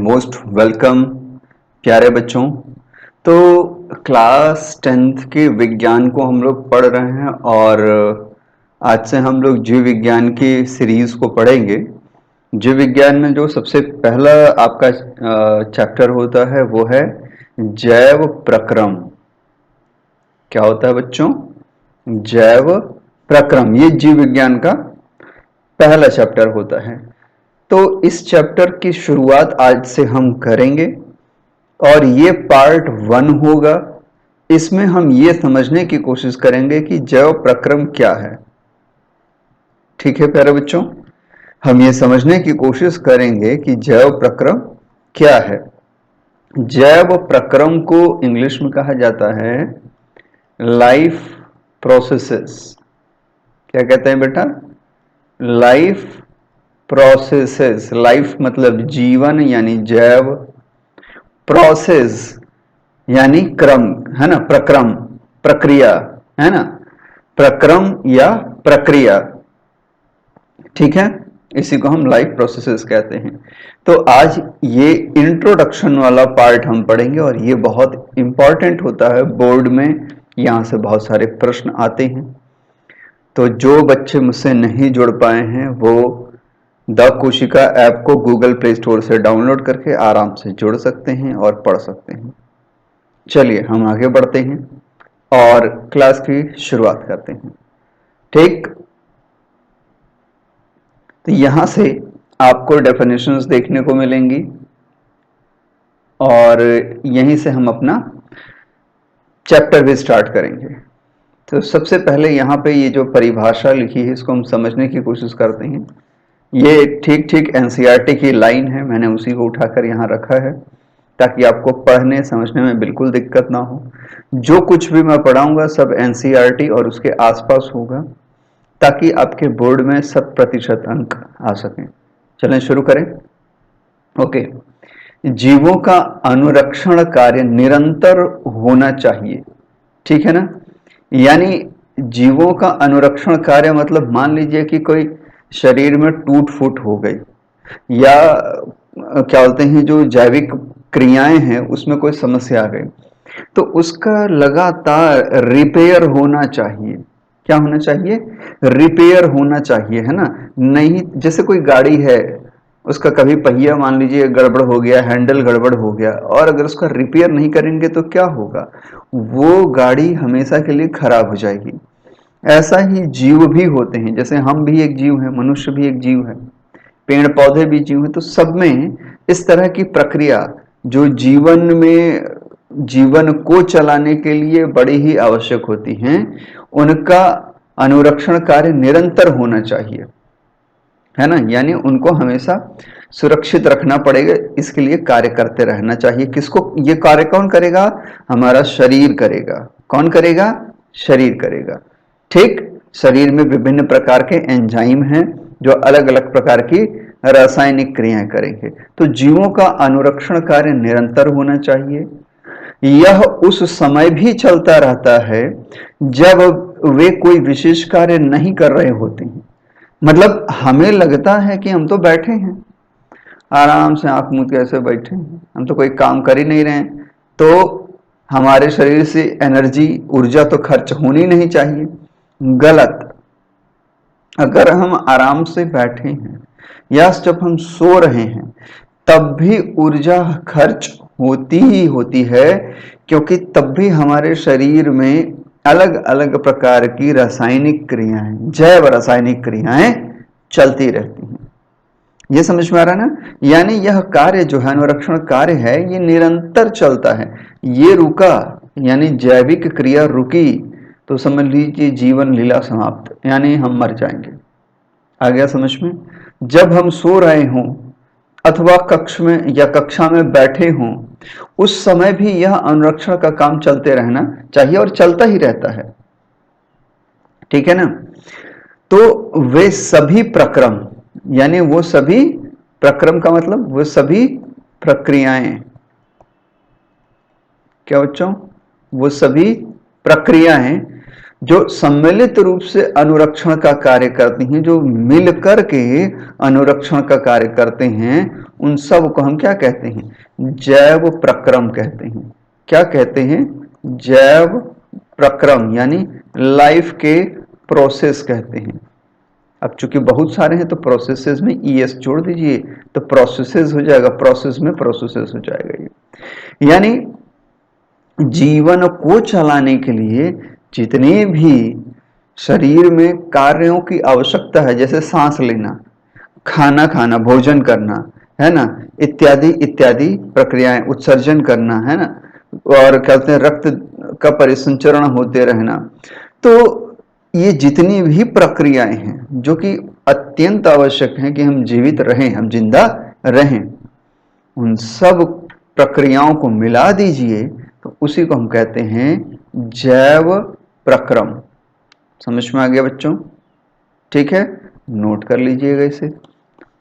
Most welcome प्यारे बच्चों। तो क्लास 10th के विज्ञान को हम लोग पढ़ रहे हैं और आज से हम लोग जीव विज्ञान की सीरीज को पढ़ेंगे। जीव विज्ञान में जो सबसे पहला आपका चैप्टर होता है वो है जैव प्रक्रम। क्या होता है बच्चों? जैव प्रक्रम। ये जीव विज्ञान का पहला चैप्टर होता है। तो इस चैप्टर की शुरुआत आज से हम करेंगे और ये पार्ट 1 होगा। इसमें हम ये समझने की कोशिश करेंगे कि जैव प्रक्रम क्या है। ठीक है प्यारे बच्चों, हम ये समझने की कोशिश करेंगे कि जैव प्रक्रम क्या है। जैव प्रक्रम को इंग्लिश में कहा जाता है लाइफ प्रोसेसेस। क्या कहते हैं बेटा? Life processes. लाइफ मतलब जीवन यानी जैव, प्रोसेस यानी क्रम, है ना, प्रक्रम, प्रक्रिया, है ना, प्रक्रम या प्रक्रिया। ठीक है, इसी को हम लाइफ प्रोसेसेस कहते हैं। तो आज ये इंट्रोडक्शन वाला पार्ट हम पढ़ेंगे और ये बहुत इंपॉर्टेंट होता है, बोर्ड में यहां से बहुत सारे प्रश्न आते हैं। तो जो बच्चे मुझसे नहीं जुड़ पाए हैं वो द कोशिका ऐप को गूगल प्ले स्टोर से डाउनलोड करके आराम से जुड़ सकते हैं और पढ़ सकते हैं। चलिए हम आगे बढ़ते हैं और क्लास की शुरुआत करते हैं। ठीक, तो यहां से आपको डेफिनेशंस देखने को मिलेंगी और यहीं से हम अपना चैप्टर भी स्टार्ट करेंगे। तो सबसे पहले यहाँ पे ये जो परिभाषा लिखी है इसको हम समझने की कोशिश करते हैं। ये ठीक ठीक एनसीईआरटी की लाइन है, मैंने उसी को उठाकर यहाँ रखा है ताकि आपको पढ़ने समझने में बिल्कुल दिक्कत ना हो। जो कुछ भी मैं पढ़ाऊंगा सब एनसीईआरटी और उसके आसपास होगा ताकि आपके बोर्ड में 100% अंक आ सकें। चलें शुरू करें। ओके, जीवों का अनुरक्षण कार्य निरंतर होना चाहिए। ठीक है ना, यानी जीवों का अनुरक्षण कार्य मतलब मान लीजिए कि कोई शरीर में टूट फूट हो गई या क्या बोलते हैं जो जैविक क्रियाएं हैं उसमें कोई समस्या आ गई तो उसका लगातार रिपेयर होना चाहिए। क्या होना चाहिए? रिपेयर होना चाहिए, है ना। नहीं, जैसे कोई गाड़ी है, उसका कभी पहिया मान लीजिए गड़बड़ हो गया, हैंडल गड़बड़ हो गया, और अगर उसका रिपेयर नहीं करेंगे तो क्या होगा? वो गाड़ी हमेशा के लिए खराब हो जाएगी। ऐसा ही जीव भी होते हैं, जैसे हम भी एक जीव है, मनुष्य भी एक जीव है, पेड़ पौधे भी जीव है। तो सब में इस तरह की प्रक्रिया जो जीवन में जीवन को चलाने के लिए बड़ी ही आवश्यक होती हैं, उनका अनुरक्षण कार्य निरंतर होना चाहिए, है ना। यानी उनको हमेशा सुरक्षित रखना पड़ेगा, इसके लिए कार्य करते रहना चाहिए। किसको ये कार्य कौन करेगा? हमारा शरीर करेगा। कौन करेगा? शरीर करेगा। ठीक, शरीर में विभिन्न प्रकार के एंजाइम हैं जो अलग अलग प्रकार की रासायनिक क्रियाएं करेंगे। तो जीवों का अनुरक्षण कार्य निरंतर होना चाहिए। यह उस समय भी चलता रहता है जब वे कोई विशेष कार्य नहीं कर रहे होते हैं। मतलब हमें लगता है कि हम तो बैठे हैं, आराम से आंख मूंद के ऐसे बैठे हैं, हम तो कोई काम कर ही नहीं रहे हैं, तो हमारे शरीर से एनर्जी, ऊर्जा तो खर्च होनी नहीं चाहिए। गलत। अगर हम आराम से बैठे हैं या जब हम सो रहे हैं तब भी ऊर्जा खर्च होती ही होती है, क्योंकि तब भी हमारे शरीर में अलग अलग प्रकार की रासायनिक क्रियाएं, जैव रासायनिक क्रियाएं चलती रहती हैं। ये समझ में आ रहा है ना। यानी यह कार्य जो है, अनुरक्षण कार्य है, ये निरंतर चलता है। ये रुका यानी जैविक क्रिया रुकी तो समझ लीजिए जीवन लीला समाप्त, यानी हम मर जाएंगे। आ गया समझ में? जब हम सो रहे हों अथवा कक्ष में या कक्षा में बैठे हों, उस समय भी यह अनुरक्षण का काम चलते रहना चाहिए और चलता ही रहता है। ठीक है ना। तो वे सभी प्रक्रम, यानी वो सभी प्रक्रम का मतलब वो सभी प्रक्रियाएं, क्या बच्चों? वो सभी प्रक्रियाएं जो सम्मिलित रूप से अनुरक्षण का कार्य करती हैं, जो मिलकर के अनुरक्षण का कार्य करते हैं, उन सब को हम क्या कहते हैं? जैव प्रक्रम कहते हैं। क्या कहते हैं? जैव प्रक्रम, यानी लाइफ के प्रोसेस कहते हैं। अब चूंकि बहुत सारे हैं तो प्रोसेसेस में ईएस जोड़ दीजिए तो प्रोसेसेस हो जाएगा, प्रोसेस में प्रोसेसेस हो जाएगा। ये यानी जीवन को चलाने के लिए जितने भी शरीर में कार्यों की आवश्यकता है, जैसे सांस लेना, खाना खाना, भोजन करना, है ना, इत्यादि इत्यादि प्रक्रियाएं, उत्सर्जन करना, है ना, और कहते हैं रक्त का परिसंचरण होते रहना, तो ये जितनी भी प्रक्रियाएं हैं जो कि अत्यंत आवश्यक हैं कि हम जीवित रहें, हम जिंदा रहें, उन सब प्रक्रियाओं को मिला दीजिए तो उसी को हम कहते हैं जैव प्रक्रम। समझ में आ गया बच्चों? ठीक है, नोट कर लीजिएगा इसे।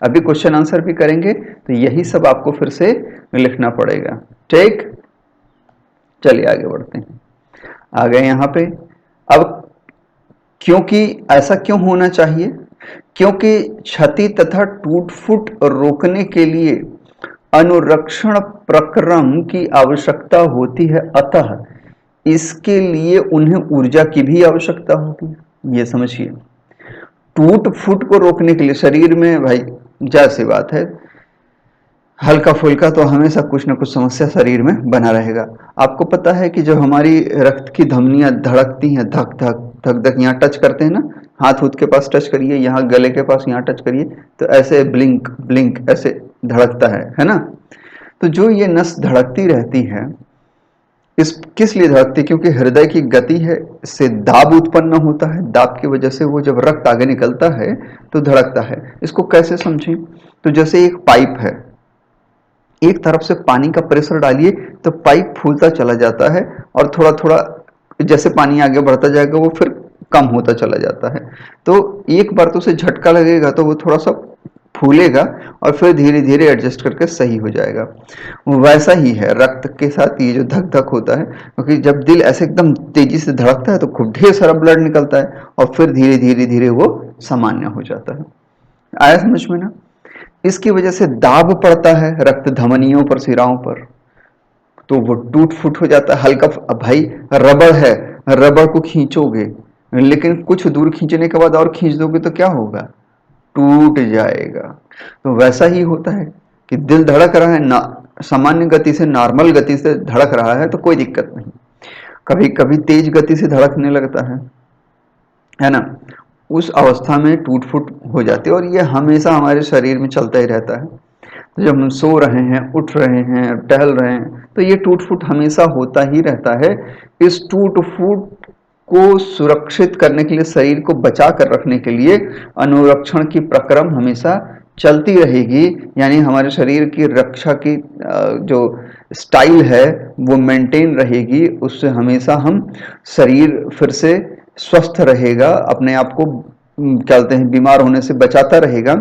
अभी क्वेश्चन आंसर भी करेंगे तो यही सब आपको फिर से लिखना पड़ेगा। ठीक, चलिए आगे बढ़ते हैं। आ गए यहाँ पे। अब क्योंकि ऐसा क्यों होना चाहिए? क्योंकि क्षति तथा टूट फूट रोकने के लिए अनुरक्षण प्रक्रम की आवश्यकता होती है, अतः इसके लिए उन्हें ऊर्जा की भी आवश्यकता होगी। ये समझिए, टूट फूट को रोकने के लिए शरीर में भाई जाहिर सी बात है, हल्का फुल्का तो हमेशा कुछ ना कुछ समस्या शरीर में बना रहेगा। आपको पता है कि जो हमारी रक्त की धमनियां धड़कती हैं, धक धक धक धक, यहाँ टच करते हैं ना, हाथ हूथ के पास टच करिए, यहाँ गले के पास यहाँ टच करिए, तो ऐसे ब्लिंक ब्लिंक ऐसे धड़कता है ना। तो जो ये नस धड़कती रहती है, इस किस लिए धड़कती? क्योंकि हृदय की गति है, इससे दाब उत्पन्न होता है, दाब की वजह से वो जब रक्त आगे निकलता है तो धड़कता है। इसको कैसे समझें? तो जैसे एक पाइप है, एक तरफ से पानी का प्रेशर डालिए तो पाइप फूलता चला जाता है, और थोड़ा थोड़ा जैसे पानी आगे बढ़ता जाएगा वो फिर कम होता चला जाता है। तो एक बार तो उसे झटका लगेगा तो वो थोड़ा सा फूलेगा और फिर धीरे धीरे एडजस्ट करके सही हो जाएगा। वैसा ही है रक्त के साथ ये जो धक धक होता है, क्योंकि जब दिल ऐसे एकदम तेजी से धड़कता है तो खूब ढेर सारा ब्लड निकलता है और फिर धीरे धीरे धीरे वो सामान्य हो जाता है। आया समझ में ना? इसकी वजह से दाब पड़ता है रक्त धमनियों पर, सिराओं पर, तो वो टूट फूट हो जाता है। हल्का भाई रबड़ है, रबड़ को खींचोगे लेकिन कुछ दूर खींचने के बाद और खींच दोगे तो क्या होगा? टूट जाएगा। तो वैसा ही होता है कि दिल धड़क रहा है ना, सामान्य गति से, नॉर्मल गति से धड़क रहा है तो कोई दिक्कत नहीं, कभी कभी तेज गति से धड़कने लगता है ना, उस अवस्था में टूट फूट हो जाती है, और ये हमेशा हमारे शरीर में चलता ही रहता है। तो जब हम सो रहे हैं, उठ रहे हैं, टहल रहे हैं, तो ये टूट फूट हमेशा होता ही रहता है। इस टूट फूट को सुरक्षित करने के लिए, शरीर को बचा कर रखने के लिए अनुरक्षण की प्रक्रम हमेशा चलती रहेगी, यानी हमारे शरीर की रक्षा की जो स्टाइल है वो मेंटेन रहेगी। उससे हमेशा हम शरीर फिर से स्वस्थ रहेगा, अपने आप को क्या कहते हैं बीमार होने से बचाता रहेगा।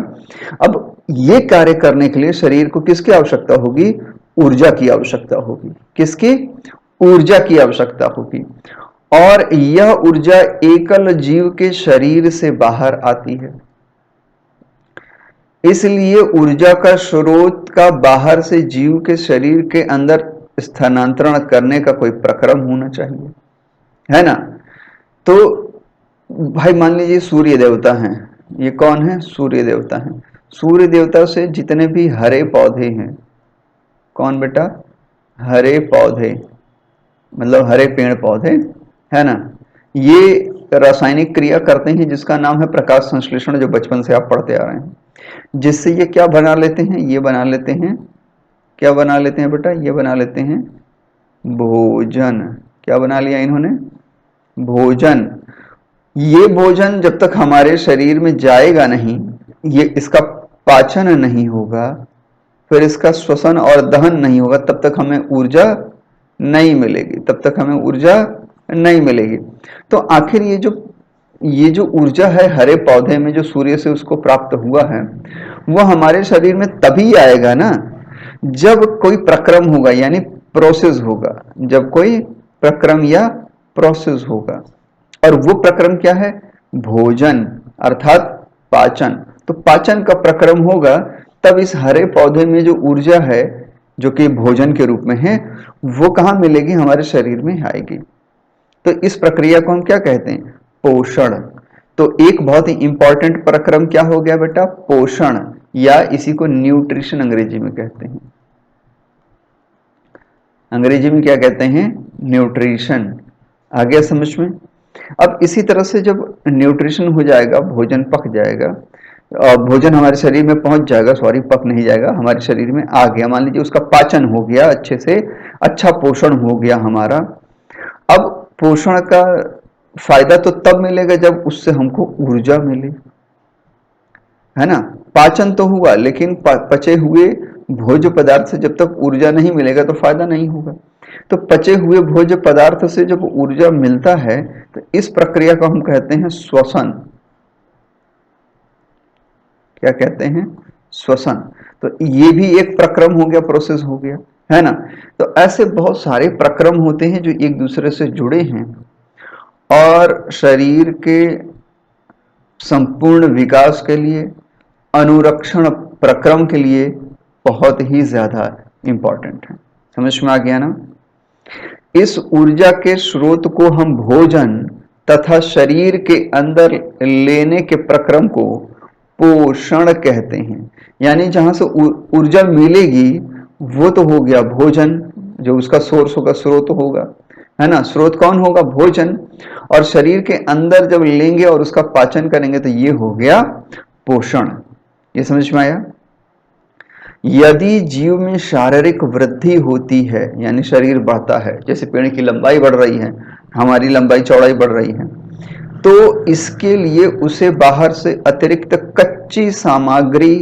अब ये कार्य करने के लिए शरीर को किसकी आवश्यकता होगी? ऊर्जा की आवश्यकता होगी। किसकी? ऊर्जा की आवश्यकता होगी, और यह ऊर्जा एकल जीव के शरीर से बाहर आती है। इसलिए ऊर्जा का स्रोत का बाहर से जीव के शरीर के अंदर स्थानांतरण करने का कोई प्रक्रम होना चाहिए, है ना। तो भाई मान लीजिए सूर्य देवता हैं, ये कौन है? सूर्य देवता हैं। सूर्य देवता से जितने भी हरे पौधे हैं, कौन बेटा? हरे पौधे, मतलब हरे पेड़ पौधे, है ना, ये रासायनिक क्रिया करते हैं जिसका नाम है प्रकाश संश्लेषण, जो बचपन से आप पढ़ते आ रहे हैं। जिससे ये क्या बना लेते हैं? ये बना लेते हैं, क्या बना लेते हैं बेटा? ये बना लेते हैं भोजन। क्या बना लिया इन्होंने? भोजन। ये भोजन जब तक हमारे शरीर में जाएगा नहीं, ये इसका पाचन नहीं होगा, फिर इसका श्वसन और दहन नहीं होगा, तब तक हमें ऊर्जा नहीं मिलेगी, तब तक हमें ऊर्जा नहीं मिलेगी। तो आखिर ये जो ऊर्जा है हरे पौधे में, जो सूर्य से उसको प्राप्त हुआ है, वो हमारे शरीर में तभी आएगा ना जब कोई प्रक्रम होगा, यानी प्रोसेस होगा, जब कोई प्रक्रम या प्रोसेस होगा। और वो प्रक्रम क्या है? भोजन अर्थात पाचन। तो पाचन का प्रक्रम होगा तब इस हरे पौधे में जो ऊर्जा है जो कि भोजन के रूप में है वो कहाँ मिलेगी? हमारे शरीर में आएगी। तो इस प्रक्रिया को हम क्या कहते हैं? पोषण। तो एक बहुत ही इंपॉर्टेंट प्रक्रम क्या हो गया बेटा? पोषण, या इसी को न्यूट्रिशन अंग्रेजी में कहते हैं। अंग्रेजी में क्या कहते हैं? न्यूट्रिशन। आ गया समझ में? अब इसी तरह से जब न्यूट्रिशन हो जाएगा, भोजन पक जाएगा, भोजन हमारे शरीर में पहुंच जाएगा, सॉरी पक नहीं जाएगा, हमारे शरीर में आ गया, मान लीजिए उसका पाचन हो गया अच्छे से, अच्छा पोषण हो गया हमारा। अब पोषण का फायदा तो तब मिलेगा जब उससे हमको ऊर्जा मिले, है ना? पाचन तो हुआ लेकिन पचे हुए भोज्य पदार्थ से जब तक ऊर्जा नहीं मिलेगा तो फायदा नहीं होगा। तो पचे हुए भोज्य पदार्थ से जब ऊर्जा मिलता है तो इस प्रक्रिया को हम कहते हैं श्वसन। क्या कहते हैं? श्वसन। तो ये भी एक प्रक्रम हो गया, प्रोसेस हो गया, है ना? तो ऐसे बहुत सारे प्रक्रम होते हैं जो एक दूसरे से जुड़े हैं और शरीर के संपूर्ण विकास के लिए, अनुरक्षण प्रक्रम के लिए बहुत ही ज्यादा इंपॉर्टेंट है। समझ में आ गया ना? इस ऊर्जा के स्रोत को हम भोजन तथा शरीर के अंदर लेने के प्रक्रम को पोषण कहते हैं। यानी जहां से ऊर्जा मिलेगी वो तो हो गया भोजन, जो उसका सोर्स होगा, स्रोत होगा, है ना? स्रोत कौन होगा? भोजन। और शरीर के अंदर जब लेंगे और उसका पाचन करेंगे तो ये हो गया पोषण। ये समझ में आया? यदि जीव में शारीरिक वृद्धि होती है, यानी शरीर बढ़ता है, जैसे पेड़ की लंबाई बढ़ रही है, हमारी लंबाई चौड़ाई बढ़ रही है, तो इसके लिए उसे बाहर से अतिरिक्त कच्ची सामग्री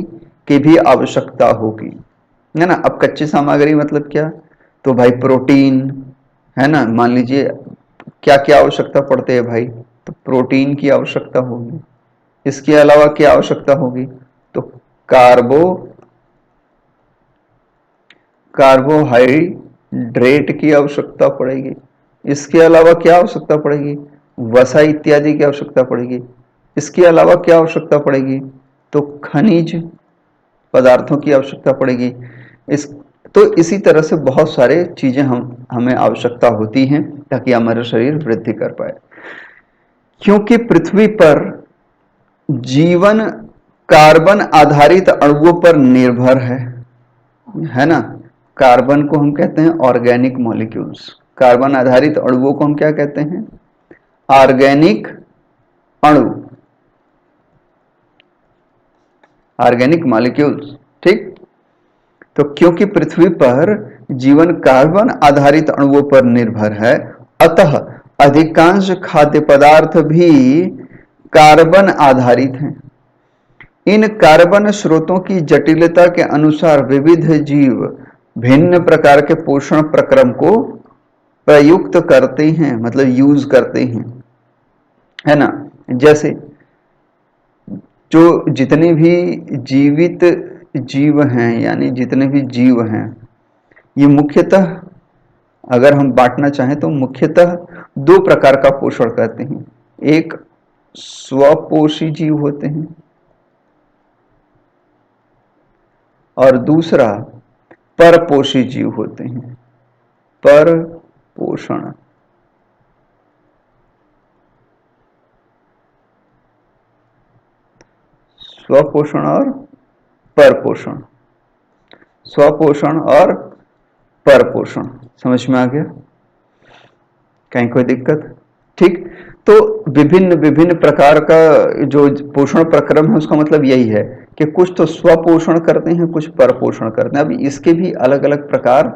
की भी आवश्यकता होगी, है ना? अब कच्ची सामग्री मतलब क्या? तो भाई प्रोटीन, है ना? मान लीजिए क्या क्या आवश्यकता पड़ते हैं भाई? तो प्रोटीन की आवश्यकता होगी। इसके अलावा क्या आवश्यकता होगी? तो कार्बोहाइड्रेट की आवश्यकता पड़ेगी। इसके अलावा क्या आवश्यकता पड़ेगी? वसा इत्यादि की आवश्यकता पड़ेगी। इसके अलावा क्या आवश्यकता पड़ेगी? तो खनिज पदार्थों की आवश्यकता पड़ेगी। इसी तरह से बहुत सारे चीजें हमें आवश्यकता होती हैं ताकि हमारा शरीर वृद्धि कर पाए। क्योंकि पृथ्वी पर जीवन कार्बन आधारित अणुओं पर निर्भर है ना? कार्बन को हम कहते हैं ऑर्गेनिक मॉलिक्यूल्स। कार्बन आधारित अणुओं को हम क्या कहते हैं? ऑर्गेनिक अणु, ऑर्गेनिक मॉलिक्यूल्स। ठीक? तो क्योंकि पृथ्वी पर जीवन कार्बन आधारित अणुओं पर निर्भर है, अतः अधिकांश खाद्य पदार्थ भी कार्बन आधारित हैं। इन कार्बन स्रोतों की जटिलता के अनुसार विविध जीव भिन्न प्रकार के पोषण प्रक्रम को प्रयुक्त करते हैं, मतलब यूज करते हैं, है ना? जैसे जो जितने भी जीवित जीव हैं, यानी जितने भी जीव हैं, ये मुख्यतः अगर हम बांटना चाहें तो मुख्यतः दो प्रकार का पोषण करते हैं। एक स्वपोषी जीव होते हैं और दूसरा परपोषी जीव होते हैं। परपोषण, स्वपोषण और परपोषण, स्वपोषण और परपोषण। समझ में आ गया? कहीं कोई दिक्कत? ठीक? तो विभिन्न विभिन्न प्रकार का जो पोषण प्रक्रम है उसका मतलब यही है कि कुछ तो स्वपोषण करते हैं, कुछ परपोषण करते हैं। अभी इसके भी अलग अलग प्रकार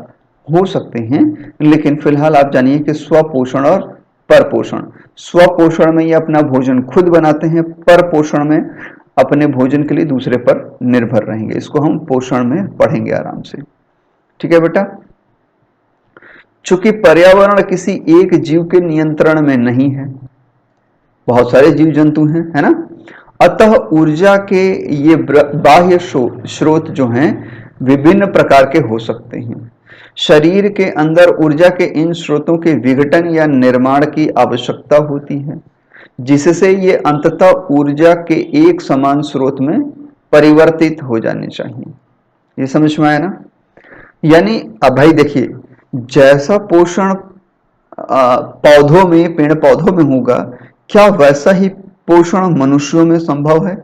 हो सकते हैं, लेकिन फिलहाल आप जानिए कि स्वपोषण और परपोषण। स्वपोषण में ये अपना भोजन खुद बनाते हैं, परपोषण में अपने भोजन के लिए दूसरे पर निर्भर रहेंगे। इसको हम पोषण में पढ़ेंगे आराम से। ठीक है बेटा? चूंकि पर्यावरण किसी एक जीव के नियंत्रण में नहीं है, बहुत सारे जीव जंतु हैं, है ना? अतः ऊर्जा के ये बाह्य स्रोत जो हैं विभिन्न प्रकार के हो सकते हैं। शरीर के अंदर ऊर्जा के इन स्रोतों के विघटन या निर्माण की आवश्यकता होती है। जिससे ये अंततः ऊर्जा के एक समान स्रोत में परिवर्तित हो जाने चाहिए। ये समझ में आया ना? यानी अब भाई देखिए, जैसा पोषण पौधों में, पेड़ पौधों में होगा, क्या वैसा ही पोषण मनुष्यों में संभव है?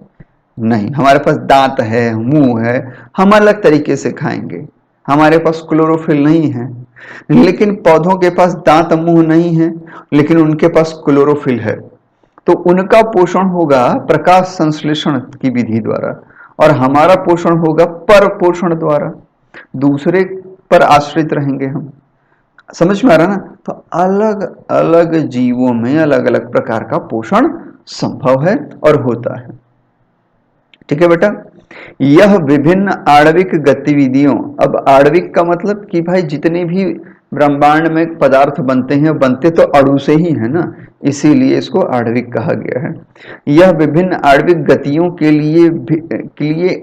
नहीं। हमारे पास दांत है, मुंह है, हम अलग तरीके से खाएंगे। हमारे पास क्लोरोफिल नहीं है। लेकिन पौधों के पास दांत मुंह नहीं है, लेकिन उनके पास क्लोरोफिल है। तो उनका पोषण होगा प्रकाश संश्लेषण की विधि द्वारा, और हमारा पोषण होगा पर पोषण द्वारा। दूसरे पर आश्रित रहेंगे हम। समझ में आ रहा ना? तो अलग अलग जीवों में अलग अलग प्रकार का पोषण संभव है और होता है। ठीक है बेटा? यह विभिन्न आणविक गतिविधियों, अब आणविक का मतलब कि भाई जितने भी ब्रह्मांड में पदार्थ बनते हैं, बनते तो अणु से ही है ना, इसीलिए इसको आणविक कहा गया है। यह विभिन्न आणविक गतियों के लिए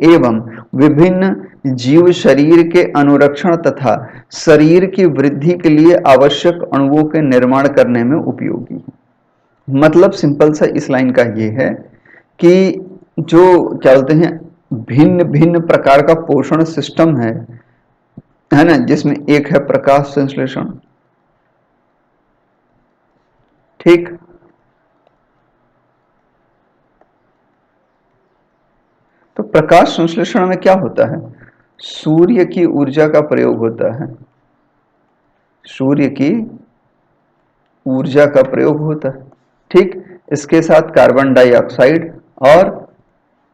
एवं विभिन्न जीव शरीर के अनुरक्षण तथा शरीर की वृद्धि के लिए आवश्यक अणुओं के निर्माण करने में उपयोगी है। मतलब सिंपल सा इस लाइन का ये है कि जो क्या बोलते हैं, भिन्न भिन्न प्रकार का पोषण सिस्टम है ना, जिसमें एक है प्रकाश संश्लेषण। ठीक। तो प्रकाश संश्लेषण में क्या होता है? सूर्य की ऊर्जा का प्रयोग होता है। सूर्य की ऊर्जा का प्रयोग होता है। ठीक। इसके साथ कार्बन डाइऑक्साइड और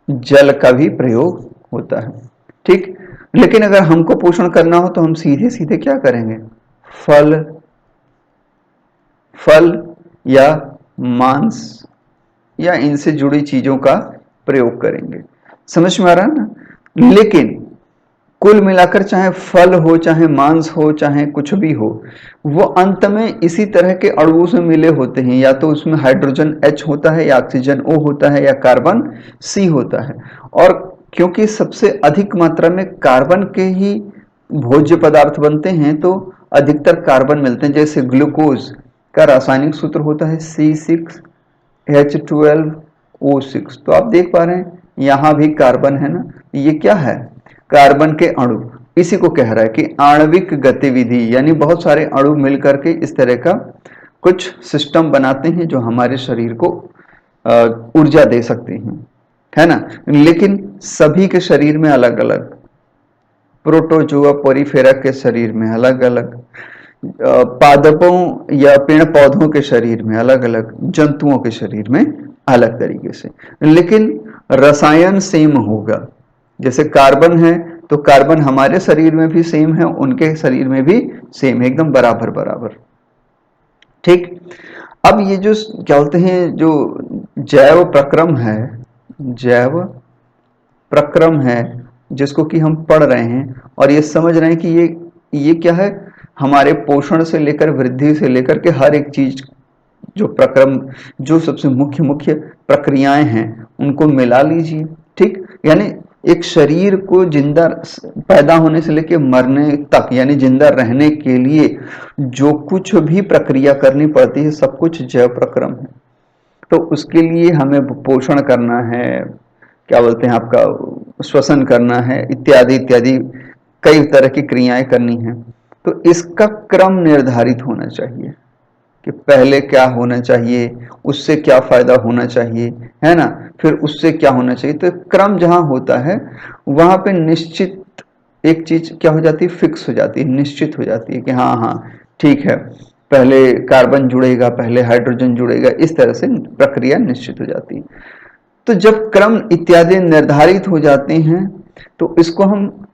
जल का भी प्रयोग होता है। ठीक। लेकिन अगर हमको पोषण करना हो तो हम सीधे सीधे क्या करेंगे? फल फल या मांस या इनसे जुड़ी चीजों का प्रयोग करेंगे। समझ में आ रहा है ना? लेकिन कुल मिलाकर चाहे फल हो, चाहे मांस हो, चाहे कुछ भी हो, वो अंत में इसी तरह के अणुओं से मिले होते हैं। या तो उसमें हाइड्रोजन H होता है, या ऑक्सीजन O होता है, या कार्बन C होता है। और क्योंकि सबसे अधिक मात्रा में कार्बन के ही भोज्य पदार्थ बनते हैं, तो अधिकतर कार्बन मिलते हैं। जैसे ग्लूकोज का रासायनिक सूत्र होता है C6H12O6। तो आप देख पा रहे हैं यहां भी कार्बन है ना, ये क्या है? कार्बन के अणु। इसी को कह रहा है कि आणविक गतिविधि, यानी बहुत सारे अणु मिलकर के इस तरह का कुछ सिस्टम बनाते हैं जो हमारे शरीर को ऊर्जा दे सकते हैं, है ना? लेकिन सभी के शरीर में अलग अलग, प्रोटोजोआ पोरिफेरा के शरीर में अलग अलग, पादपों या पेड़ पौधों के शरीर में अलग अलग, जंतुओं के शरीर में अलग तरीके से, लेकिन रसायन सेम होगा। जैसे कार्बन है तो कार्बन हमारे शरीर में भी सेम है, उनके शरीर में भी सेम है, एकदम बराबर बराबर। ठीक। अब ये जो क्या बोलते हैं, जो जैव प्रक्रम है, जैव प्रक्रम है, जिसको कि हम पढ़ रहे हैं और ये समझ रहे हैं कि ये क्या है, हमारे पोषण से लेकर वृद्धि से लेकर के हर एक चीज, जो प्रक्रम, जो सबसे मुख्य मुख्य प्रक्रियाएं हैं, उनको मिला लीजिए। ठीक। यानी एक शरीर को जिंदा पैदा होने से लेकर मरने तक, यानी जिंदा रहने के लिए जो कुछ भी प्रक्रिया करनी पड़ती है, सब कुछ जैव प्रक्रम है। तो उसके लिए हमें पोषण करना है, क्या बोलते हैं आपका, श्वसन करना है, इत्यादि इत्यादि कई तरह की क्रियाएं करनी है। तो इसका क्रम निर्धारित होना चाहिए कि पहले क्या होना चाहिए, उससे क्या फायदा होना चाहिए, है ना? फिर उससे क्या होना चाहिए। तो क्रम जहां होता है वहां पे निश्चित एक चीज क्या हो जाती है, फिक्स हो जाती है, निश्चित हो जाती है कि हाँ हाँ ठीक है, पहले कार्बन जुड़ेगा, पहले हाइड्रोजन जुड़ेगा, इस तरह से प्रक्रिया निश्चित हो जाती है। तो जब क्रम इत्यादि निर्धारित हो जाते हैं तो इसको हम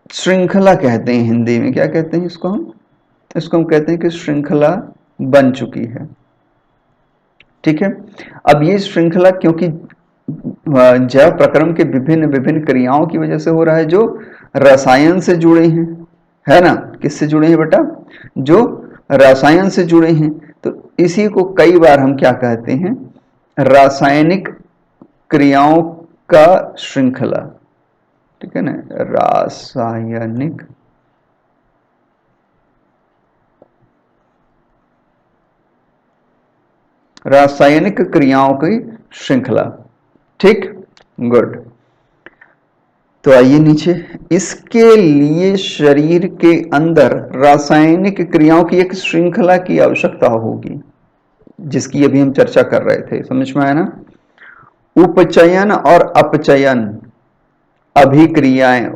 श्रृंखला कहते हैं। हिंदी में क्या कहते हैं इसको? हम कहते हैं कि श्रृंखला बन चुकी है। ठीक है। अब ये श्रृंखला क्योंकि जैव प्रक्रम के विभिन्न विभिन्न क्रियाओं की वजह से हो रहा है, जो रसायन से जुड़े हैं, है ना? किससे जुड़े हैं बेटा? जो रसायन से जुड़े हैं। तो इसी को कई बार हम क्या कहते हैं? रासायनिक क्रियाओं का श्रृंखला। ठीक है ना? रासायनिक रासायनिक क्रियाओं की श्रृंखला। ठीक, गुड। तो आइए नीचे, इसके लिए शरीर के अंदर रासायनिक क्रियाओं की एक श्रृंखला की आवश्यकता होगी, जिसकी अभी हम चर्चा कर रहे थे। समझ में आया ना? उपचयन और अपचयन अभिक्रियाएं।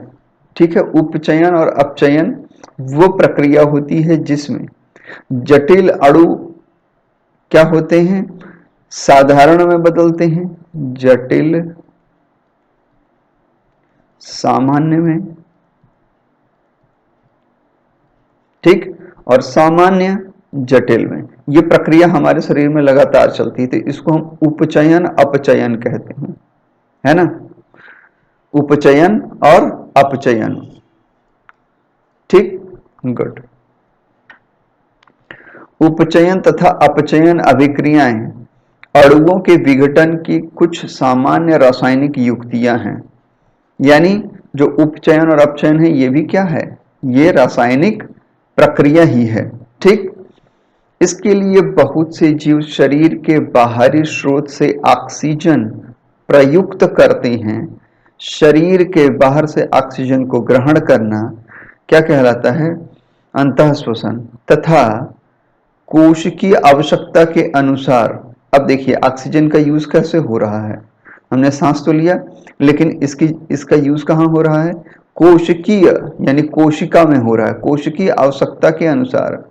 ठीक है, उपचयन और अपचयन वो प्रक्रिया होती है जिसमें जटिल अणु क्या होते हैं, साधारण में बदलते हैं, जटिल सामान्य में, ठीक, और सामान्य जटिल में। ये प्रक्रिया हमारे शरीर में लगातार चलती है, तो इसको हम उपचयन अपचयन कहते हैं, है ना? उपचयन और अपचयन। ठीक, गुड। उपचयन तथा अपचयन अभिक्रियाएं अणुओं के विघटन की कुछ सामान्य रासायनिक युक्तियां हैं। यानी जो उपचयन और अपचयन है, ये भी क्या है? ये रासायनिक प्रक्रिया ही है। ठीक, इसके लिए बहुत से जीव शरीर के बाहरी स्रोत से ऑक्सीजन प्रयुक्त करते हैं। शरीर के बाहर से ऑक्सीजन को ग्रहण करना क्या कहलाता है? अंतःश्वसन। तथा कोश की आवश्यकता के अनुसार, अब देखिए ऑक्सीजन का यूज कैसे हो रहा है, हमने सांस तो लिया, लेकिन इसका यूज कहाँ हो रहा है? कोशिकीय, यानी कोशिका में हो रहा है। कोशिकीय आवश्यकता के अनुसार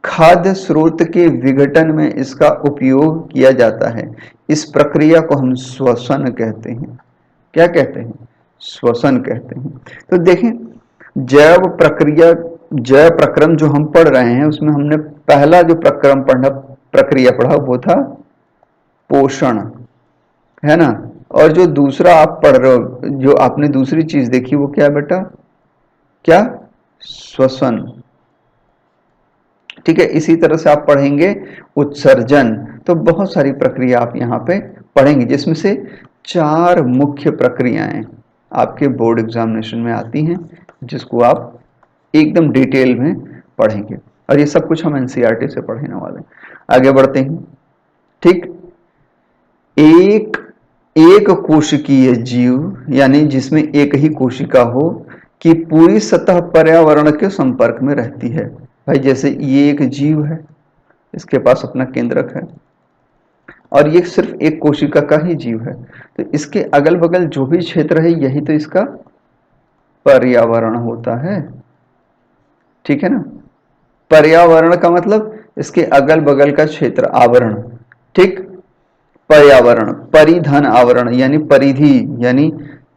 खाद्य स्रोत के विघटन में इसका उपयोग किया जाता है। इस प्रक्रिया को हम श्वसन कहते हैं। क्या कहते हैं? श्वसन कहते हैं। तो देखें, जैव प्रक्रिया, जैव प्रक्रम जो हम पढ़ रहे हैं, उसमें हमने पहला जो प्रक्रिया पढ़ा वो था पोषण, है ना? और जो दूसरा आप पढ़ रहे हो, जो आपने दूसरी चीज देखी, वो क्या बेटा? क्या? श्वसन। ठीक है, इसी तरह से आप पढ़ेंगे उत्सर्जन। तो बहुत सारी प्रक्रिया आप यहाँ पे पढ़ेंगे, जिसमें से 4 मुख्य प्रक्रियाएं आपके बोर्ड एग्जामिनेशन में आती हैं, जिसको आप एकदम डिटेल में पढ़ेंगे। और ये सब कुछ हम एनसीईआरटी से पढ़ने वाले हैं। आगे बढ़ते हैं। ठीक, एक कोशिकीय जीव, यानी जिसमें एक ही कोशिका हो, कि पूरी सतह पर्यावरण के संपर्क में रहती है। भाई जैसे ये एक जीव है, इसके पास अपना केंद्रक है, और ये सिर्फ एक कोशिका का ही जीव है, तो इसके अगल बगल जो भी क्षेत्र है, यही तो इसका पर्यावरण होता है। ठीक है ना? पर्यावरण का मतलब इसके अगल बगल का क्षेत्र, आवरण। ठीक, पर्यावरण, परिधन आवरण, यानी परिधि, यानी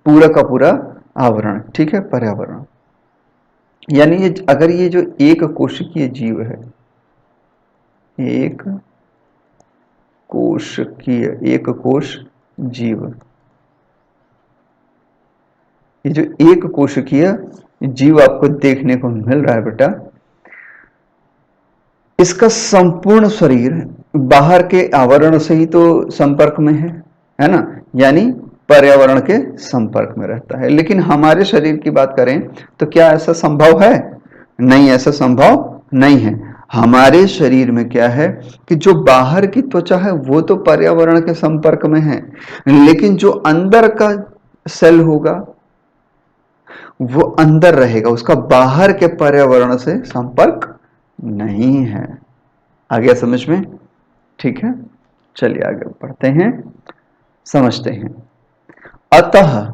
पूरा का पूरा आवरण। ठीक है, पर्यावरण। यानी ये, अगर ये जो एक कोशिकीय जीव है, एक कोशिकीय, एक कोश जीव, ये जो एक कोशिकीय जीव आपको देखने को मिल रहा है बेटा, इसका संपूर्ण शरीर बाहर के आवरण से ही तो संपर्क में है ना? यानी पर्यावरण के संपर्क में रहता है। लेकिन हमारे शरीर की बात करें तो क्या ऐसा संभव है? नहीं, ऐसा संभव नहीं है। हमारे शरीर में क्या है कि जो बाहर की त्वचा है वो तो पर्यावरण के संपर्क में है, लेकिन जो अंदर का सेल होगा वो अंदर रहेगा, उसका बाहर के पर्यावरण से संपर्क नहीं है। आ गया समझ में? ठीक है, चलिए आगे बढ़ते हैं, समझते हैं। अतः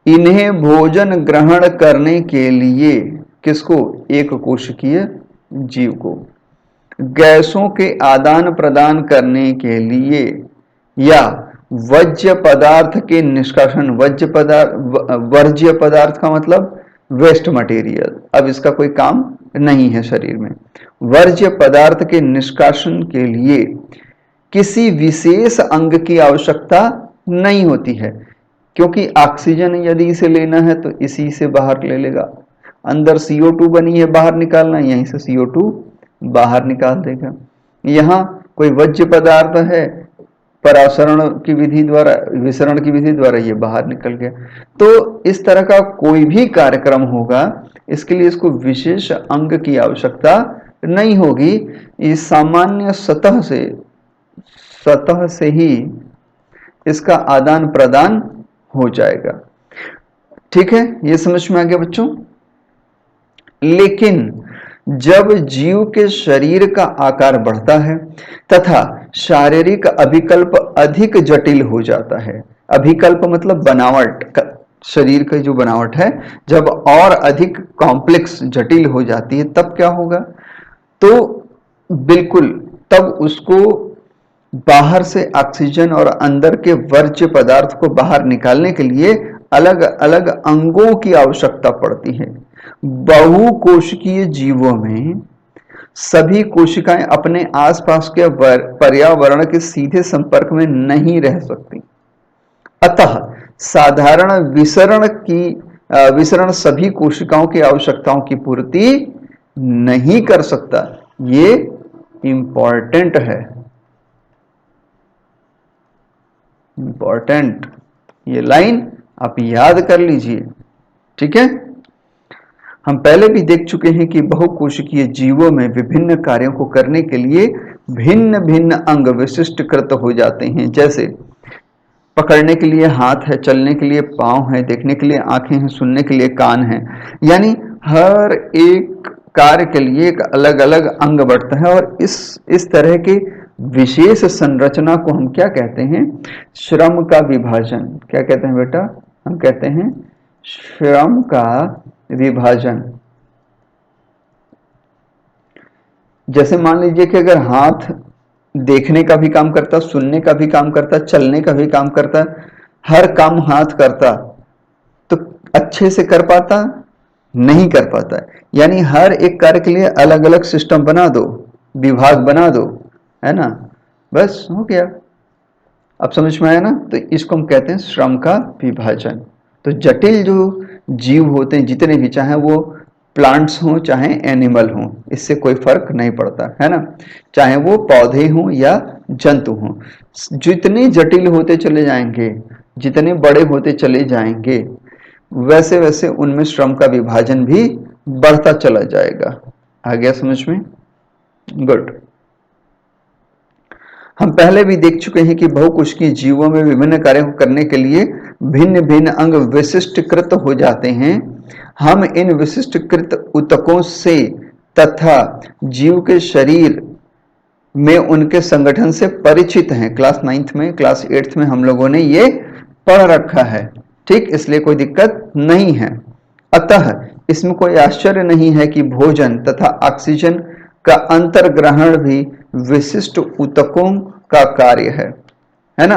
इन्हें भोजन ग्रहण करने के लिए, किसको? एक कोशिकीय जीव को, गैसों के आदान प्रदान करने के लिए, या वर्ज्य पदार्थ के निष्कासन, वर्ज्य पदार्थ का मतलब वेस्ट मटेरियल, अब इसका कोई काम नहीं है शरीर में, वर्ज्य पदार्थ के निष्कासन के लिए किसी विशेष अंग की आवश्यकता नहीं होती है, क्योंकि ऑक्सीजन यदि इसे लेना है तो इसी से बाहर ले लेगा। अंदर CO2 बनी है, बाहर निकालना है, यहीं से CO2 बाहर निकाल देगा। यहाँ कोई वर्ज्य पदार्थ है, परासरण की विधि द्वारा, विसरण की विधि द्वारा ये बाहर निकल गया। तो इस तरह का कोई भी कार्यक्रम होगा, इसके लिए इसको विशेष अंग की आवश्यकता नहीं होगी। इस सामान्य सतह से स्वतः से ही इसका आदान प्रदान हो जाएगा। ठीक है, ये समझ में आ गया बच्चों। लेकिन जब जीव के शरीर का आकार बढ़ता है तथा शारीरिक अभिकल्प अधिक जटिल हो जाता है, अभिकल्प मतलब बनावट, शरीर की जो बनावट है जब और अधिक कॉम्प्लेक्स जटिल हो जाती है, तब क्या होगा? तो बिल्कुल तब उसको बाहर से ऑक्सीजन और अंदर के वर्ज्य पदार्थ को बाहर निकालने के लिए अलग अलग अंगों की आवश्यकता पड़ती है। बहुकोशिकीय जीवों में सभी कोशिकाएं अपने आसपास के पर्यावरण के सीधे संपर्क में नहीं रह सकती, अतः साधारण विसरण सभी कोशिकाओं की आवश्यकताओं की पूर्ति नहीं कर सकता। ये इंपॉर्टेंट है, इंपॉर्टेंट, ये लाइन आप याद कर लीजिए। ठीक है, हम पहले भी देख चुके हैं कि बहुकोशिकीय जीवों में विभिन्न कार्यों को करने के लिए भिन्न भिन्न अंग विशिष्टकृत हो जाते हैं। जैसे पकड़ने के लिए हाथ है, चलने के लिए पांव है, देखने के लिए आंखें हैं, सुनने के लिए कान है, यानी हर एक कार्य के लिए एक अलग अलग अंग बढ़ता है। और इस तरह के विशेष संरचना को हम क्या कहते हैं? श्रम का विभाजन। क्या कहते हैं बेटा? हम कहते हैं श्रम का विभाजन। जैसे मान लीजिए कि अगर हाथ देखने का भी काम करता, सुनने का भी काम करता, चलने का भी काम करता, हर काम हाथ करता, तो अच्छे से कर पाता? नहीं कर पाता। यानी हर एक कार्य के लिए अलग अलग सिस्टम बना दो, विभाग बना दो, है ना, बस हो गया। अब समझ में आया ना? तो इसको हम कहते हैं श्रम का विभाजन। तो जटिल जो जीव होते हैं जितने भी, चाहे वो प्लांट्स हों चाहे एनिमल हों, इससे कोई फर्क नहीं पड़ता, है ना, चाहे वो पौधे हों या जंतु हों, जितने जटिल होते चले जाएंगे, जितने बड़े होते चले जाएंगे, वैसे वैसे उनमें श्रम का विभाजन भी बढ़ता चला जाएगा। आ गया समझ में? गुड। हम पहले भी देख चुके हैं कि बहुकोशिकीय जीवों में विभिन्न कार्यों को करने के लिए भिन्न भिन्न अंग विशिष्टकृत हो जाते हैं। हम इन विशिष्टकृत ऊतकों से तथा जीव के शरीर में उनके संगठन से परिचित हैं। क्लास 9th में, क्लास 8th में हम लोगों ने ये पढ़ रखा है। ठीक, इसलिए कोई दिक्कत नहीं है। अतः इसमें कोई आश्चर्य नहीं है कि भोजन तथा ऑक्सीजन का अंतर्ग्रहण भी विशिष्ट ऊतकों का कार्य है ना।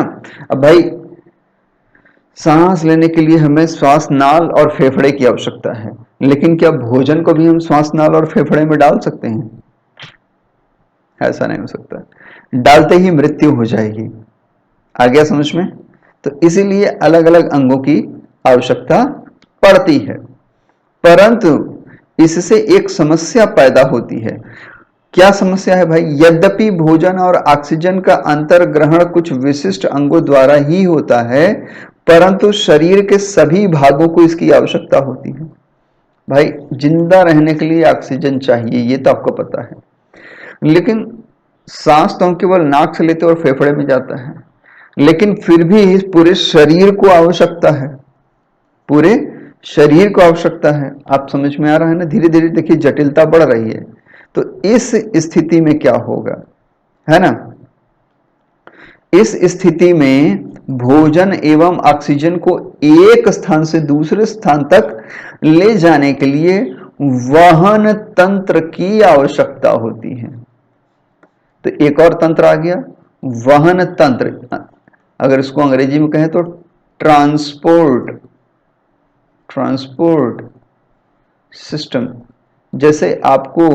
अब भाई सांस लेने के लिए हमें श्वास नाल और फेफड़े की आवश्यकता है, लेकिन क्या भोजन को भी हम श्वास नाल और फेफड़े में डाल सकते हैं? ऐसा नहीं हो सकता, डालते ही मृत्यु हो जाएगी। आ गया समझ में? तो इसीलिए अलग अलग अंगों की आवश्यकता पड़ती है, परंतु इससे एक समस्या पैदा होती है। क्या समस्या है भाई? यद्यपि भोजन और ऑक्सीजन का अंतर्ग्रहण कुछ विशिष्ट अंगों द्वारा ही होता है, परंतु शरीर के सभी भागों को इसकी आवश्यकता होती है। भाई जिंदा रहने के लिए ऑक्सीजन चाहिए, ये तो आपको पता है, लेकिन सांस तो हम केवल नाक से लेते और फेफड़े में जाता है, लेकिन फिर भी पूरे शरीर को आवश्यकता है, पूरे शरीर को आवश्यकता है। आप समझ में आ रहा है ना? धीरे धीरे देखिए जटिलता बढ़ रही है। तो इस स्थिति में क्या होगा, है ना, इस स्थिति में भोजन एवं ऑक्सीजन को एक स्थान से दूसरे स्थान तक ले जाने के लिए वहन तंत्र की आवश्यकता होती है। तो एक और तंत्र आ गया, वहन तंत्र। अगर इसको अंग्रेजी में कहें तो ट्रांसपोर्ट सिस्टम। जैसे आपको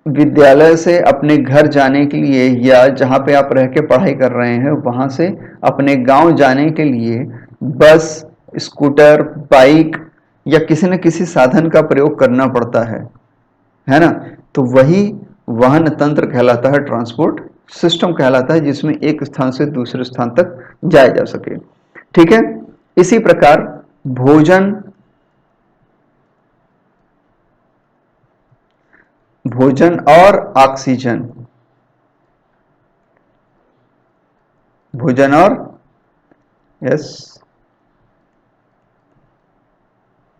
विद्यालय से अपने घर जाने के लिए या जहां पे आप रह के पढ़ाई कर रहे हैं वहां से अपने गांव जाने के लिए बस, स्कूटर, बाइक या किसी न किसी साधन का प्रयोग करना पड़ता है ना। तो वही वाहन तंत्र कहलाता है, ट्रांसपोर्ट सिस्टम कहलाता है, जिसमें एक स्थान से दूसरे स्थान तक जाया जा सके। ठीक है, इसी प्रकार भोजन और ऑक्सीजन भोजन और यस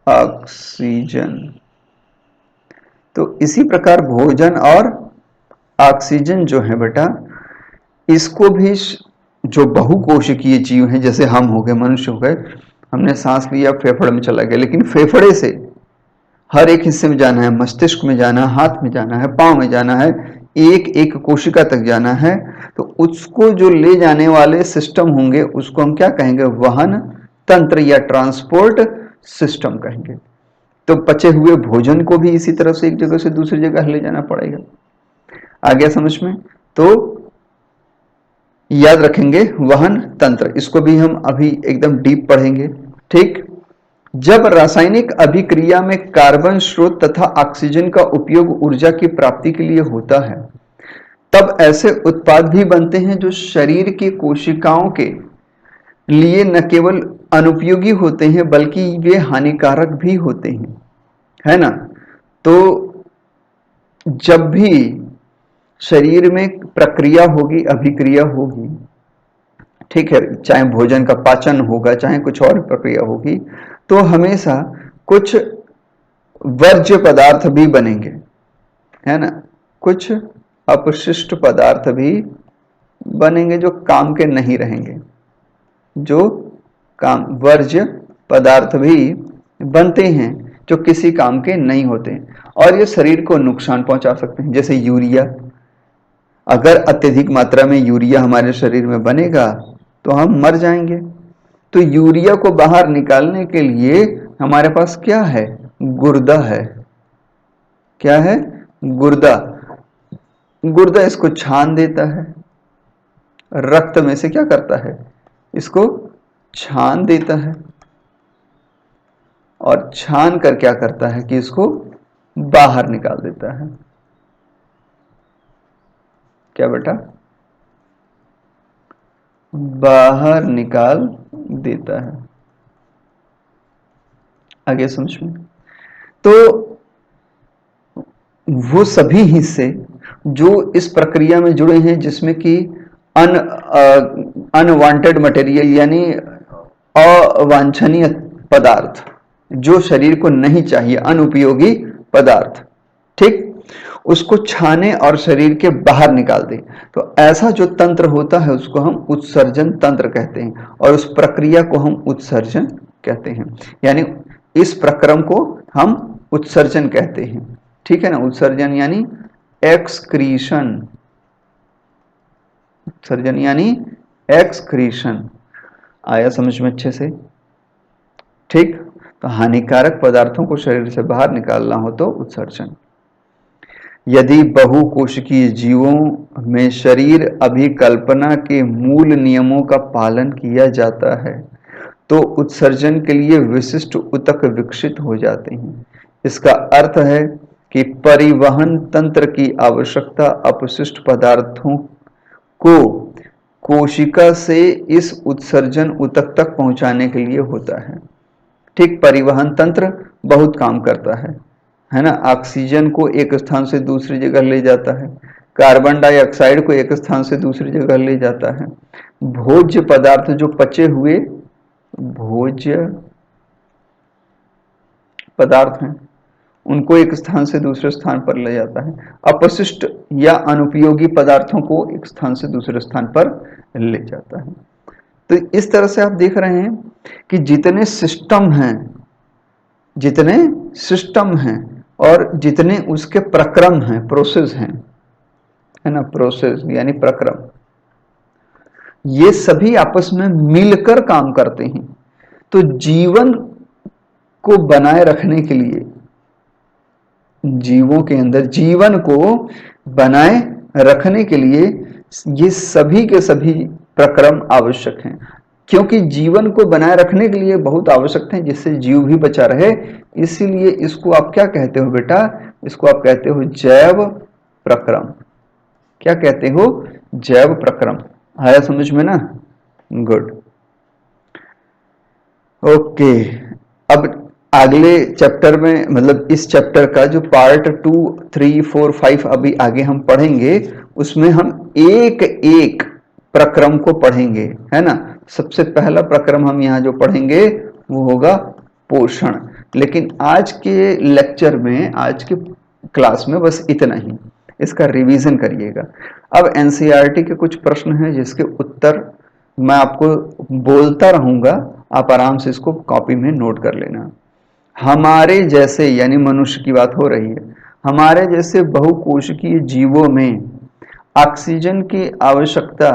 ऑक्सीजन। तो इसी प्रकार भोजन और ऑक्सीजन जो है बेटा, इसको भी जो बहुकोशिकीय जीव हैं, जैसे हम हो गए, मनुष्य हो गए, हमने सांस लिया फेफड़े में चला गया, लेकिन फेफड़े से हर एक हिस्से में जाना है, मस्तिष्क में जाना है, हाथ में जाना है, पांव में जाना है, एक एक कोशिका तक जाना है। तो उसको जो ले जाने वाले सिस्टम होंगे उसको हम क्या कहेंगे? वहन तंत्र या ट्रांसपोर्ट सिस्टम कहेंगे। तो पचे हुए भोजन को भी इसी तरह से एक जगह से दूसरी जगह ले जाना पड़ेगा। आ गया समझ में? तो याद रखेंगे वहन तंत्र, इसको भी हम अभी एकदम डीप पढ़ेंगे। ठीक, जब रासायनिक अभिक्रिया में कार्बन स्रोत तथा ऑक्सीजन का उपयोग ऊर्जा की प्राप्ति के लिए होता है, तब ऐसे उत्पाद भी बनते हैं जो शरीर की कोशिकाओं के लिए न केवल अनुपयोगी होते हैं बल्कि वे हानिकारक भी होते हैं, है ना? तो जब भी शरीर में प्रक्रिया होगी, अभिक्रिया होगी, ठीक है, चाहे भोजन का पाचन होगा, चाहे कुछ और प्रक्रिया होगी, तो हमेशा कुछ वर्ज्य पदार्थ भी बनेंगे, है ना? कुछ अपशिष्ट पदार्थ भी बनेंगे जो काम के नहीं रहेंगे, जो काम वर्ज्य पदार्थ भी बनते हैं जो किसी काम के नहीं होते, और ये शरीर को नुकसान पहुंचा सकते हैं। जैसे यूरिया, अगर अत्यधिक मात्रा में यूरिया हमारे शरीर में बनेगा तो हम मर जाएंगे। तो यूरिया को बाहर निकालने के लिए हमारे पास क्या है? गुर्दा है। क्या है? गुर्दा। गुर्दा इसको छान देता है, रक्त में से क्या करता है? इसको छान देता है, और छान कर क्या करता है कि इसको बाहर निकाल देता है। क्या बेटा? बाहर निकाल देता है। आगे समझ में? तो वो सभी हिस्से जो इस प्रक्रिया में जुड़े हैं, जिसमें कि अनवांटेड मटेरियल यानी अवांछनीय पदार्थ, जो शरीर को नहीं चाहिए, अनुपयोगी पदार्थ, ठीक, उसको छाने और शरीर के बाहर निकाल दे। तो ऐसा जो तंत्र होता है उसको हम उत्सर्जन तंत्र कहते हैं, और उस प्रक्रिया को हम उत्सर्जन कहते हैं। यानी इस प्रक्रम को हम उत्सर्जन कहते हैं, ठीक है ना? उत्सर्जन यानी एक्सक्रीशन, उत्सर्जन यानी एक्सक्रीशन। आया समझ में अच्छे से? ठीक, तो हानिकारक पदार्थों को शरीर से बाहर निकालना हो तो उत्सर्जन। यदि बहुकोशिकीय जीवों में शरीर अभिकल्पना के मूल नियमों का पालन किया जाता है तो उत्सर्जन के लिए विशिष्ट ऊतक विकसित हो जाते हैं। इसका अर्थ है कि परिवहन तंत्र की आवश्यकता अपशिष्ट पदार्थों को कोशिका से इस उत्सर्जन ऊतक तक पहुंचाने के लिए होता है। ठीक, परिवहन तंत्र बहुत काम करता है ना? ऑक्सीजन को एक स्थान से दूसरी जगह ले जाता है, कार्बन डाइऑक्साइड को एक स्थान से दूसरी जगह ले जाता है, भोज्य पदार्थ जो पचे हुए भोज्य पदार्थ हैं उनको एक स्थान से दूसरे स्थान पर ले जाता है, अपशिष्ट या अनुपयोगी पदार्थों को एक स्थान से दूसरे स्थान पर ले जाता है। तो इस तरह से आप देख रहे हैं कि जितने सिस्टम हैं और जितने उसके प्रक्रम हैं, प्रोसेस हैं, है ना? प्रोसेस यानी प्रक्रम, ये सभी आपस में मिलकर काम करते हैं। तो जीवन को बनाए रखने के लिए, जीवों के अंदर जीवन को बनाए रखने के लिए ये सभी के सभी प्रक्रम आवश्यक हैं, क्योंकि जीवन को बनाए रखने के लिए बहुत आवश्यक है जिससे जीव भी बचा रहे। इसीलिए इसको आप क्या कहते हो बेटा? इसको आप कहते हो जैव प्रक्रम। क्या कहते हो? जैव प्रक्रम। आया समझ में ना? Good, okay. अब अगले चैप्टर में, मतलब इस चैप्टर का जो पार्ट 2, 3, 4, 5 अभी आगे हम पढ़ेंगे, उसमें हम एक एक प्रक्रम को पढ़ेंगे, है ना। सबसे पहला प्रक्रम हम यहाँ जो पढ़ेंगे वो होगा पोषण। लेकिन आज के लेक्चर में, आज के क्लास में बस इतना ही, इसका रिवीजन करिएगा। अब एनसीईआरटी के कुछ प्रश्न हैं जिसके उत्तर मैं आपको बोलता रहूंगा, आप आराम से इसको कॉपी में नोट कर लेना। हमारे जैसे, यानी मनुष्य की बात हो रही है, हमारे जैसे बहुकोशिकीय जीवों में ऑक्सीजन की आवश्यकता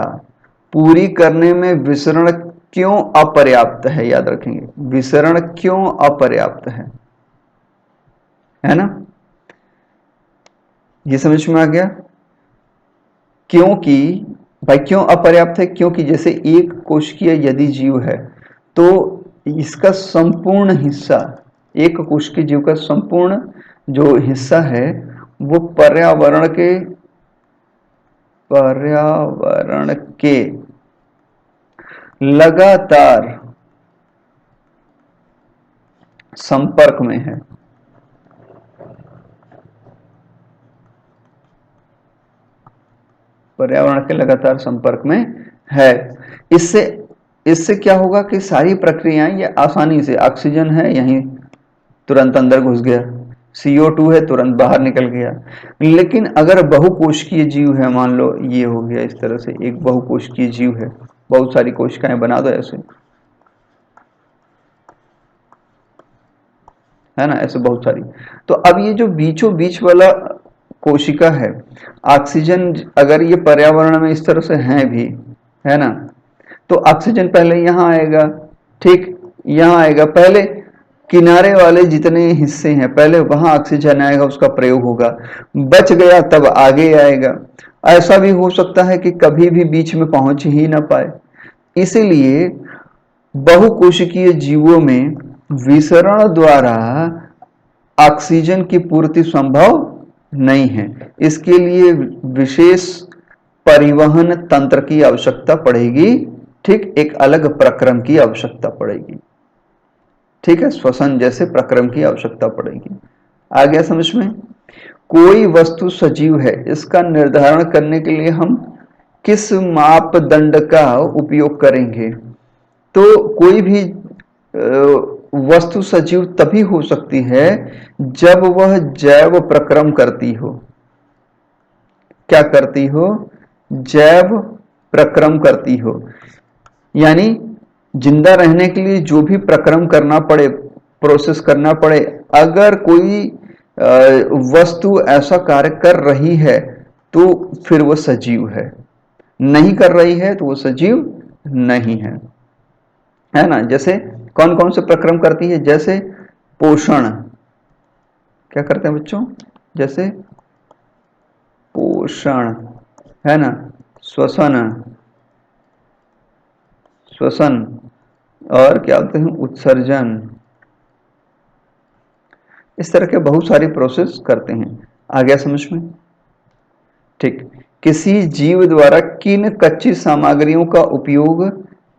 पूरी करने में विसरण क्यों अपर्याप्त है? याद रखेंगे, विसरण क्यों अपर्याप्त है ना। ये समझ में आ गया? क्योंकि भाई क्यों अपर्याप्त है? क्योंकि जैसे एक कोशिकीय यदि जीव है तो इसका संपूर्ण हिस्सा, एक कोशिकीय जीव का संपूर्ण जो हिस्सा है वो पर्यावरण के लगातार संपर्क में है। पर्यावरण के लगातार संपर्क में है। इससे क्या होगा कि सारी प्रक्रियाएं ये आसानी से, ऑक्सीजन है यहीं तुरंत अंदर घुस गया, CO2 है तुरंत बाहर निकल गया। लेकिन अगर बहुकोशिकीय जीव है, मान लो ये हो गया इस तरह से, एक बहुकोशिकीय जीव है, बहुत सारी कोशिकाएं बना दो ऐसे, है ना, ऐसे बहुत सारी। तो अब ये जो बीचों बीच वाला कोशिका है, ऑक्सीजन अगर ये पर्यावरण में इस तरह से है भी, है ना, तो ऑक्सीजन पहले यहाँ आएगा, ठीक, यहाँ आएगा, पहले किनारे वाले जितने हिस्से हैं पहले वहां ऑक्सीजन आएगा, उसका प्रयोग होगा, बच गया तब आगे आएगा। ऐसा भी हो सकता है कि कभी भी बीच में पहुंच ही ना पाए। इसीलिए बहुकोशिकीय जीवों में विसरण द्वारा ऑक्सीजन की पूर्ति संभव नहीं है। इसके लिए विशेष परिवहन तंत्र की आवश्यकता पड़ेगी, ठीक, एक अलग प्रक्रम की आवश्यकता पड़ेगी, ठीक है, श्वसन जैसे प्रक्रम की आवश्यकता पड़ेगी। आ गया समझ में? कोई वस्तु सजीव है, इसका निर्धारण करने के लिए हम किस मापदंड का उपयोग करेंगे? तो कोई भी वस्तु सजीव तभी हो सकती है जब वह जैव प्रक्रम करती हो। क्या करती हो? जैव प्रक्रम करती हो। यानी जिंदा रहने के लिए जो भी प्रक्रम करना पड़े, प्रोसेस करना पड़े, अगर कोई वस्तु ऐसा कार्य कर रही है तो फिर वो सजीव है, नहीं कर रही है तो वो सजीव नहीं है ना। जैसे कौन कौन से प्रक्रम करती है? जैसे पोषण, क्या करते हैं बच्चों? जैसे पोषण, है ना, श्वसन, और क्या बोलते हैं, उत्सर्जन, इस तरह के बहुत सारी प्रोसेस करते हैं। आ गया समझ में? ठीक। किसी जीव द्वारा किन कच्ची सामग्रियों का उपयोग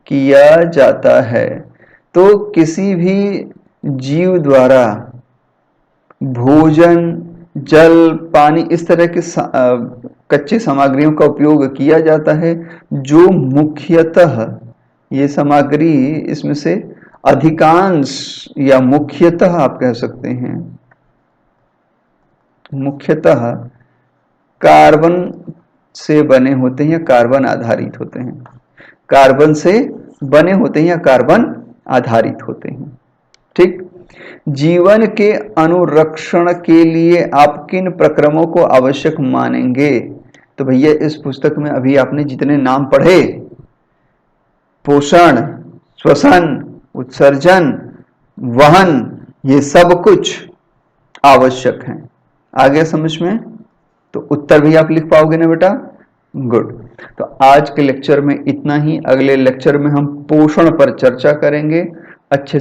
किया जाता है? तो किसी भी जीव द्वारा भोजन, जल, पानी, इस तरह की कच्ची सामग्रियों का उपयोग किया जाता है जो मुख्यतः, ये सामग्री इसमें से अधिकांश या मुख्यतः आप कह सकते हैं, मुख्यतः कार्बन से बने होते हैं या कार्बन आधारित होते हैं। कार्बन से बने होते हैं या कार्बन आधारित होते हैं, ठीक। जीवन के अनुरक्षण के लिए आप किन प्रक्रमों को आवश्यक मानेंगे? तो भैया इस पुस्तक में अभी आपने जितने नाम पढ़े, पोषण, श्वसन, उत्सर्जन, वहन, ये सब कुछ आवश्यक हैं। आगे समझ में? तो उत्तर भी आप लिख पाओगे ना बेटा? गुड। तो आज के लेक्चर में इतना ही। अगले लेक्चर में हम पोषण पर चर्चा करेंगे। अच्छे